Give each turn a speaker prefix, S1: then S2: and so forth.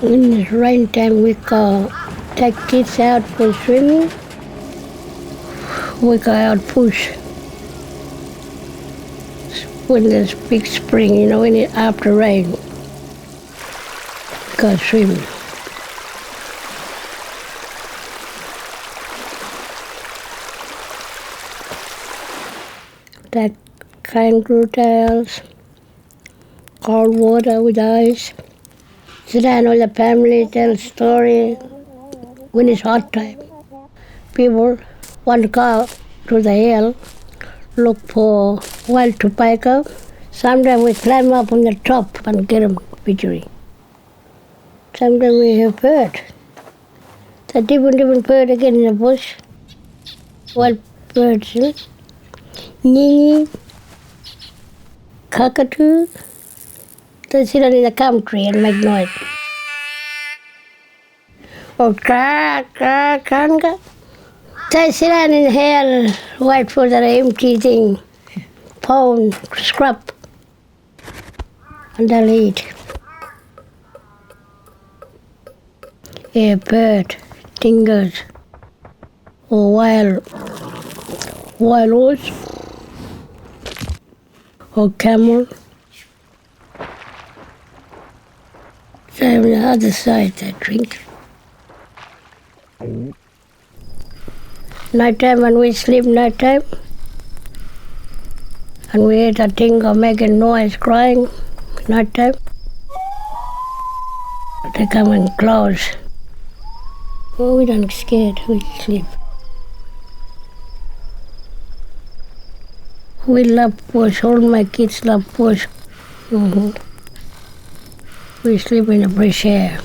S1: In the rain time, we go take kids out for swimming. We go out push. When there's big spring, when it after rain, we go swimming. Take kangaroo tails, cold water with ice. Sit down with the family, tell a story when it's hot time. People want to go to the hill, look for wild tobacco. Sometimes we climb up on the top and get them picture. Sometimes we have bird. The different bird again in the bush. Wild birds, Nyingi, cockatoo. They sit in the country and make noise. Or kanga. They sit down in the hill, wait for the empty thing, pound, scrub, and they'll eat. A bird, dingoes, or wild horse, or camel. So on the other side they drink. Nighttime when we sleep nighttime, and we hear the dingo making noise, crying nighttime, they come and close. Oh, we don't get scared, we sleep. We love bush, all my kids love bush. We sleep in the fresh air.